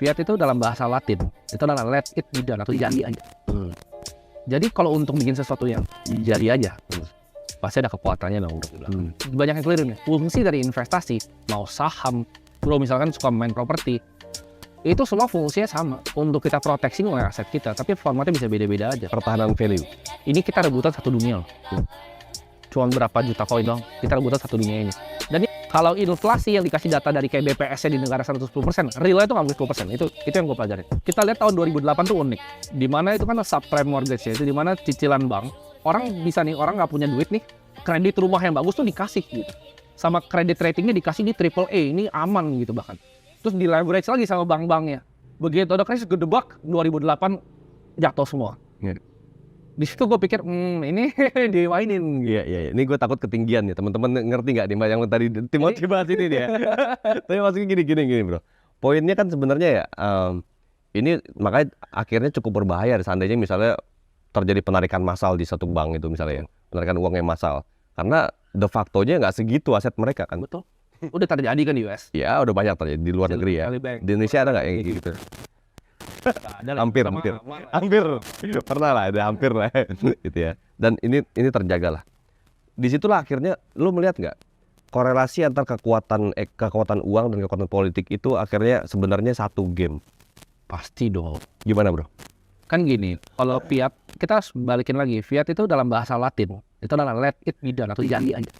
Fiat itu dalam bahasa Latin, itu adalah let it be done atau jadi aja. Jadi kalau untuk bikin sesuatu yang jadi aja, pasti ada kekuatannya dong. Banyak yang keliru nih. Fungsi dari investasi, mau saham, bro misalkan suka main properti, itu semua fungsinya sama untuk kita proteksi oleh aset kita, tapi formatnya bisa beda-beda aja. Pertahanan value. Ini kita rebutan satu dunia loh. Cuma berapa juta koin dong, kita rebutan satu dunia ini. Dan kalau inflasi yang dikasih data dari kayak BPS-nya di negara 110%, realnya itu nggak mungkin 10%. Itu yang gue pelajarin. Kita lihat tahun 2008 tuh unik. Dimana itu kan subprime mortgage ya, itu dimana cicilan bank. Orang nggak punya duit nih, kredit rumah yang bagus tuh dikasih gitu. Sama kredit ratingnya dikasih di AAA, ini aman gitu bahkan. Terus di leverage lagi sama bank-banknya. Begitu ada krisis gedebak, 2008 jatuh semua. Di situ gue pikir, ini dimainin. Iya. Ini gue takut ketinggian ya. Teman-teman ngerti nggak nih yang tadi Timothy bahas ini dia? Tapi maksudnya gini bro. Poinnya kan sebenarnya ya, ini makanya akhirnya cukup berbahaya. Seandainya misalnya terjadi penarikan massal di satu bank itu misalnya ya, penarikan uangnya massal. Karena de facto-nya nggak segitu aset mereka kan. Betul. Udah terjadi kan di US. Ya udah banyak terjadi di luar negeri ya. Di Indonesia ada nggak yang gitu? Hampir pernah lah, ada hampir lah gitu ya. Dan ini terjaga lah. Disitulah akhirnya lu melihat nggak korelasi antar kekuatan uang dan kekuatan politik itu akhirnya sebenarnya satu game. Pasti dong. Gimana bro? Kan gini, kalau fiat kita harus balikin lagi. Fiat itu dalam bahasa Latin, itu adalah let it be done atau jadi aja.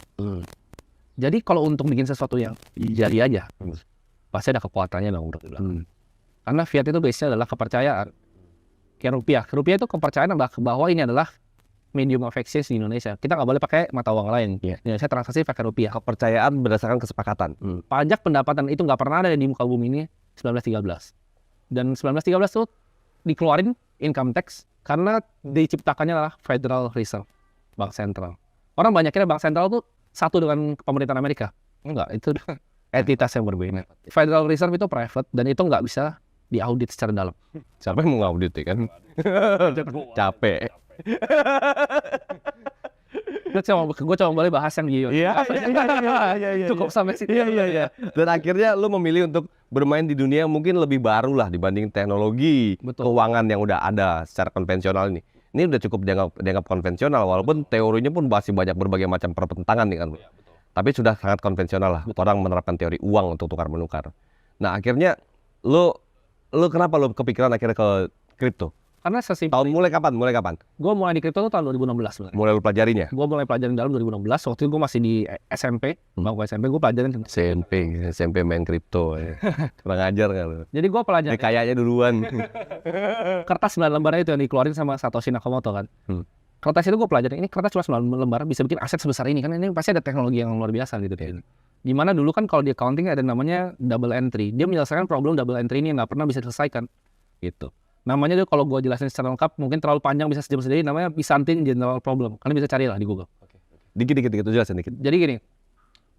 Jadi kalau untuk bikin sesuatu yang jadi aja, pasti ada kekuatannya dong. Karena fiat itu base-nya adalah kepercayaan. Kayak rupiah. Rupiah itu kepercayaan bahwa ini adalah medium of exchange di Indonesia. Kita nggak boleh pakai mata uang lain. Di Indonesia transaksi pakai rupiah. Kepercayaan berdasarkan kesepakatan. Pajak pendapatan itu nggak pernah ada di muka bumi ini 1913. Dan 1913 itu dikeluarin income tax karena diciptakannya adalah Federal Reserve, Bank Sentral. Orang banyak kira Bank Sentral itu satu dengan pemerintahan Amerika. Enggak, itu entitas yang berbeda. Federal Reserve itu private dan itu nggak bisa diaudit secara dalam. Siapa yang mau ngaudit ya kan? Capek. Gue coba boleh bahas yang di Iya. Cukup sampai situ. Iya. Dan akhirnya lu memilih untuk bermain di dunia yang mungkin lebih baru lah dibanding teknologi keuangan yang udah ada secara konvensional ini. Ini udah cukup dianggap konvensional walaupun teorinya pun masih banyak berbagai macam pertentangan nih kan. Tapi sudah sangat konvensional lah. Orang menerapkan teori uang untuk tukar-menukar. Nah, akhirnya lu kenapa lu kepikiran akhirnya ke kripto? Karena sesimpel mulai kapan? Gue mulai di kripto itu tahun 2016 sebenarnya. Mulai lu pelajarinya? Gue mulai pelajarin dalam 2016. Waktu itu gue masih di SMP. Bangku SMP gue pelajarin SMP main kripto ya. Kurang ajar kan lu. Jadi gue pelajarin kayaknya duluan. kertas 9 lembar itu yang dikeluarin sama Satoshi Nakamoto kan. Kertas itu gue pelajarin, ini kertas cuma 9 lembar bisa bikin aset sebesar ini kan. Ini pasti ada teknologi yang luar biasa gitu. Dimana dulu kan kalau di accounting ada namanya double entry. Dia menyelesaikan problem double entry ini yang nggak pernah bisa diselesaikan gitu. Namanya tuh kalau gue jelasin secara lengkap mungkin terlalu panjang bisa sejam sendiri, namanya Byzantine General Problem. Kalian bisa cari lah di Google. Dikit jelasin dikit. Jadi gini,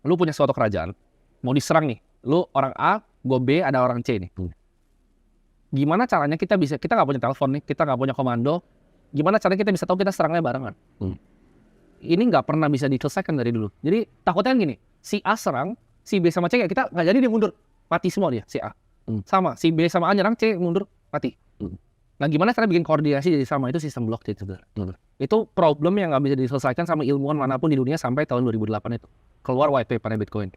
lu punya suatu kerajaan, mau diserang nih, lu orang A, gue B, ada orang C nih. Gimana caranya kita nggak punya telepon nih, kita nggak punya komando, gimana caranya kita bisa tahu kita serangnya barengan? Ini nggak pernah bisa diselesaikan dari dulu. Jadi takutnya gini, si A serang, si B sama C kita nggak jadi dia mundur, mati semua dia si A. Sama si B sama A nyerang, C mundur, mati. Nah gimana cara bikin koordinasi jadi sama, itu sistem blockchain sebenarnya. Itu problem yang nggak bisa diselesaikan sama ilmuwan manapun di dunia sampai tahun 2008 itu keluar white papernya Bitcoin.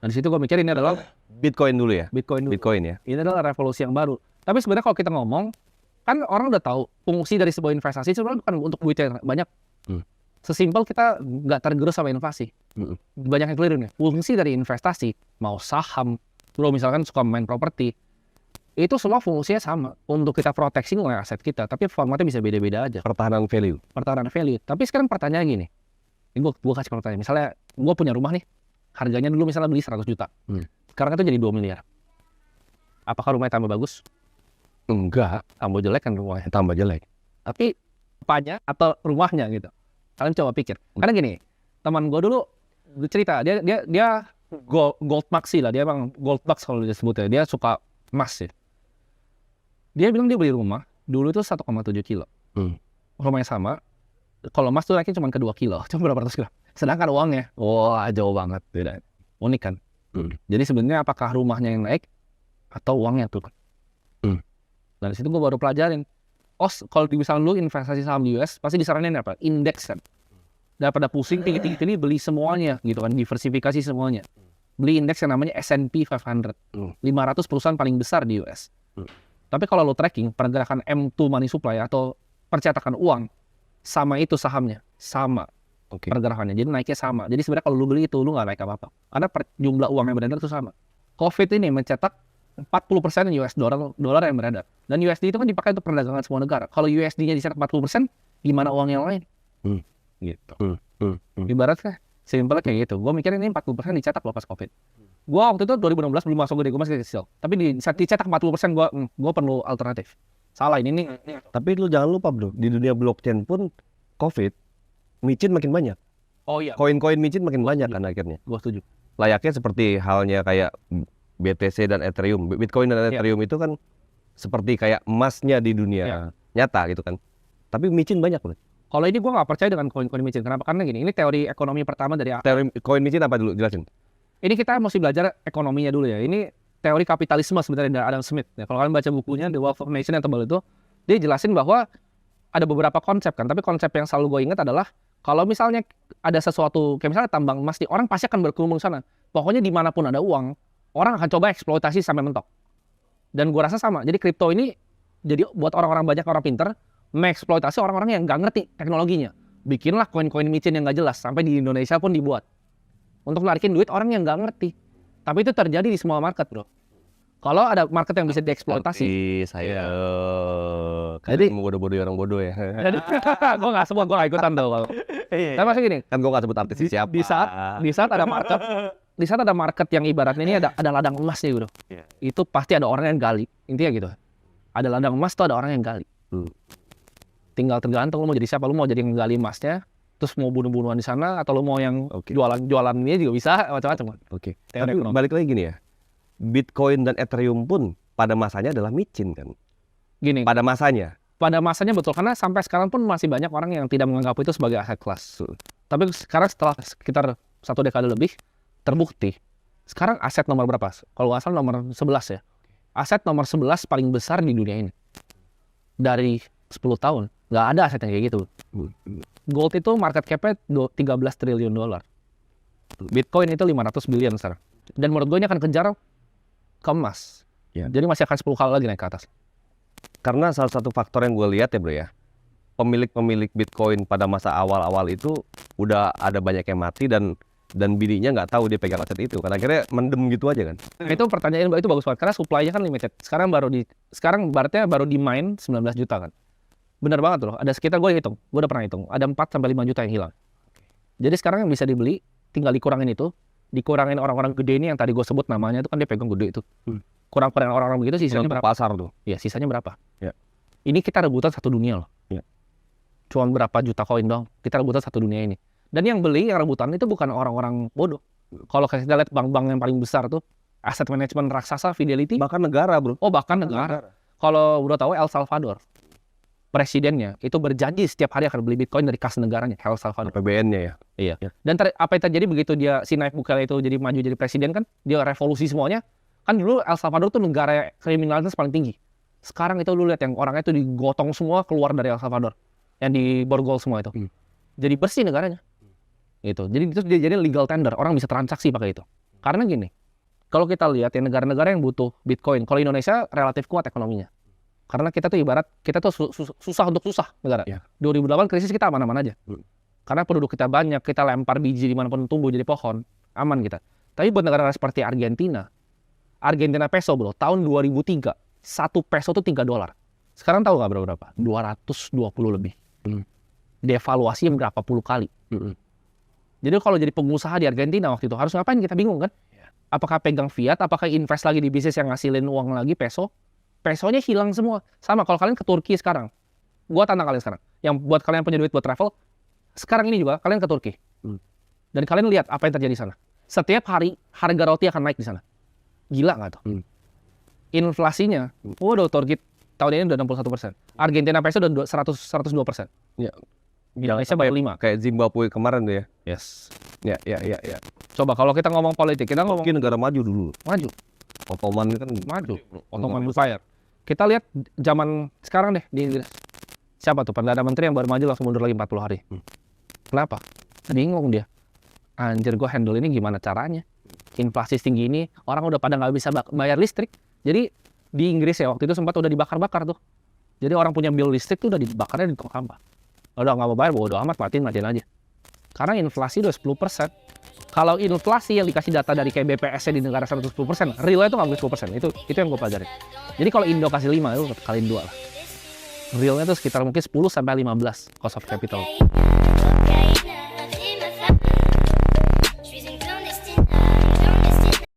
Nah di situ gue mikir ini adalah Bitcoin dulu ya. Bitcoin ya. Ini adalah revolusi yang baru. Tapi sebenarnya kalau kita ngomong kan orang udah tahu fungsi dari sebuah investasi sebenarnya bukan untuk duitnya banyak. Sesimpel kita nggak tergerus sama invasi. Banyak yang keliru nih. Fungsi dari investasi mau saham, bro misalkan suka main properti, itu semua fungsinya sama untuk kita proteksi oleh aset kita, tapi formatnya bisa beda-beda aja. Pertahanan value. Tapi sekarang pertanyaannya gini, ini gue kasih pertanyaan, misalnya gue punya rumah nih, harganya dulu misalnya beli 100 juta, sekarang itu jadi 2 miliar. Apakah rumahnya tambah bagus? Enggak, tambah jelek kan rumahnya. Tambah jelek. Tapi apanya atau rumahnya gitu? Kalian coba pikir. Karena gini, teman gue dulu cerita, dia gold maxi lah, dia emang gold bucks kalau disebutnya, dia suka emas ya. Dia bilang dia beli rumah dulu itu 1,7 kilo. Rumahnya sama. Kalau emas tuh naiknya cuma ke 2 kilo. Cuma berapa ratus gram. Sedangkan uangnya, wah jauh banget. Beda. Unik kan? Jadi sebenarnya apakah rumahnya yang naik atau uangnya tuh? Nah, di situ gue baru pelajarin. Kalau misalnya lu investasi saham di US, pasti disaranin apa? Indeks kan. Daripada pusing tinggi-tinggi beli semuanya gitu kan, diversifikasi semuanya. Beli indeks yang namanya S&P 500. 500 perusahaan paling besar di US. Tapi kalau lu tracking pergerakan M2 money supply atau percetakan uang, sama itu sahamnya, sama pergerakannya. Jadi naiknya sama. Jadi sebenarnya kalau lu beli itu lu nggak naik apa-apa. Karena jumlah uang yang beredar itu sama. COVID ini mencetak 40% US dolar yang beredar. Dan USD itu kan dipakai untuk perdagangan semua negara. Kalau USD-nya dicetak 40%, gimana uang yang lain? Gitu. Ibaratnya simpelnya kayak gitu. Gue mikirin ini 40% dicetak loh pas COVID. Gue waktu itu 2016 belum masuk gede, gue masih kecil. Tapi di saat dicetak 40% gue perlu alternatif. Salah ini nih. Tapi lu jangan lupa bro, di dunia blockchain pun COVID, micin makin banyak. Oh iya. Koin-koin micin makin banyak kan akhirnya. Gue setuju. Layaknya seperti halnya kayak BTC dan Ethereum. Bitcoin dan Ethereum itu kan seperti kayak emasnya di dunia nyata gitu kan. Tapi micin banyak bro. Kalau ini gue nggak percaya dengan koin-koin micin. Kenapa? Karena gini, ini teori ekonomi pertama dari Teori koin micin apa dulu? Jelasin. Ini kita mesti belajar ekonominya dulu ya. Ini teori kapitalisme sebenarnya dari Adam Smith. Ya, kalau kalian baca bukunya The Wealth of Nations yang tebal itu, dia jelasin bahwa ada beberapa konsep kan. Tapi konsep yang selalu gue ingat adalah kalau misalnya ada sesuatu, kayak misalnya tambang emas, orang pasti akan berkerumun sana. Pokoknya dimanapun ada uang, orang akan coba eksploitasi sampai mentok. Dan gue rasa sama. Jadi kripto ini jadi buat orang-orang banyak orang pinter mengeksploitasi orang-orang yang nggak ngerti teknologinya. Bikinlah koin-koin micin yang nggak jelas. Sampai di Indonesia pun dibuat. Untuk narikin duit orang yang nggak ngerti. Tapi itu terjadi di semua market bro. Kalau ada market yang bisa dieksploitasi. Saya jadi bodoh-bodoh orang bodoh ya. Jadi gue nggak semua, gue nggak ikutan tuh kalau. Tapi maksudnya gini. Kan gue nggak sebut artis siapa. Di saat ada market yang ibaratnya ini ada ladang emas nih bro. Itu pasti ada orang yang gali. Intinya gitu. Ada ladang emas tuh ada orang yang gali. Tinggal tergantung lu mau jadi siapa. Lu mau jadi yang gali emasnya, terus mau bunuh-bunuhan di sana, atau lu mau yang jualan ini juga bisa, macam-macam. Tapi balik lagi gini ya, Bitcoin dan Ethereum pun pada masanya adalah micin kan. Gini. Pada masanya Betul, karena sampai sekarang pun masih banyak orang yang tidak menganggap itu sebagai aset kelas. Tapi sekarang setelah sekitar 1 dekade lebih, terbukti. Sekarang aset nomor berapa? Kalau nggak salah nomor 11 ya. Aset nomor 11 paling besar di dunia ini. Dari 10 tahun. Nggak ada aset yang kayak gitu. Gold itu market cap-nya 13 triliun dolar. Bitcoin itu 500 billion sekarang. Dan menurut gue ini akan kejar ke emas. Jadi masih akan 10 kali lagi naik ke atas. Karena salah satu faktor yang gue lihat ya bro ya, pemilik Bitcoin pada masa awal-awal itu udah ada banyak yang mati dan bininya nggak tahu dia pegang aset itu. Karena akhirnya mendem gitu aja kan. Itu pertanyaan itu bagus banget karena supply-nya kan limited. Sekarang baru di mine 19 juta kan. Bener banget loh. Ada sekitar gue udah pernah hitung. Ada 4-5 juta yang hilang. Jadi sekarang yang bisa dibeli tinggal dikurangin itu, dikurangin orang-orang gede ini yang tadi gue sebut namanya itu kan dia pegang gede itu. Kurang-kurang orang-orang begitu sisanya berapa? Pasar tuh. Ya, sisanya berapa? Ya. Ini kita rebutan satu dunia loh. Ya. Cuma berapa juta koin dong. Kita rebutan satu dunia ini. Dan yang beli, yang rebutan itu bukan orang-orang bodoh. Kalau kita lihat bank-bank yang paling besar tuh, aset manajemen raksasa, Fidelity. Bahkan negara bro. Oh bahkan negara. Kalau udah tahu El Salvador, presidennya itu berjanji setiap hari akan beli Bitcoin dari kas negaranya, El Salvador. PBN-nya ya. Iya. Dan apa yang terjadi begitu si Nayib Bukele itu jadi maju jadi presiden kan, dia revolusi semuanya. Kan dulu El Salvador tuh negara kriminalitas paling tinggi. Sekarang itu lu lihat yang orangnya itu digotong semua keluar dari El Salvador, yang di borgol semua itu. Jadi bersih negaranya. Gitu. Jadi itu jadi legal tender, orang bisa transaksi pakai itu. Karena gini, kalau kita lihat ya negara-negara yang butuh Bitcoin, kalau Indonesia relatif kuat ekonominya. Karena kita tuh ibarat, kita tuh susah untuk susah negara. 2008 krisis kita aman-aman aja. Karena penduduk kita banyak, kita lempar biji dimanapun tumbuh jadi pohon, aman kita. Tapi buat negara seperti Argentina peso bro, tahun 2003, 1 peso tuh $3. Sekarang tahu nggak berapa? 220 lebih. Devaluasi berapa puluh kali. Jadi kalau jadi pengusaha di Argentina waktu itu, harus ngapain kita bingung kan? Apakah pegang fiat, apakah invest lagi di bisnis yang ngasilin uang lagi peso? Pesonya hilang semua. Sama kalau kalian ke Turki sekarang. Gua tantang kalian sekarang. Yang buat kalian punya duit buat travel, sekarang ini juga kalian ke Turki. Dan kalian lihat apa yang terjadi di sana. Setiap hari harga roti akan naik di sana. Gila nggak tuh? Inflasinya, waduh Turki tahun ini udah 61%. Argentina peso udah 102%. Ya. Indonesia baru 5. Kayak Zimbabwe kemarin tuh ya. Yes. Ya. Coba kalau kita ngomong politik, kita ngomong mungkin negara maju dulu. maju. Ottoman kan Ottoman Empire. Kita lihat zaman sekarang deh di Inggris. Siapa tuh Perdana Menteri yang baru maju langsung mundur lagi 40 hari. Kenapa? Bingung dia. Anjir, gue handle ini gimana caranya? Inflasi tinggi ini, orang udah pada nggak bisa bayar listrik. Jadi di Inggris ya waktu itu sempat udah dibakar-bakar tuh. Jadi orang punya bill listrik tuh udah dibakarnya di tong sampah. Udah nggak mau bayar, bodo amat, matiin aja. Karena inflasi udah 10%. Kalau inflasi yang dikasih data dari kayak BPS di negara 110%, realnya itu nggak mungkin 10%. Itu yang gue pelajarin. Jadi kalau Indo kasih 5, itu kaliin 2 lah. Realnya itu sekitar mungkin 10 sampai 15 cost of capital.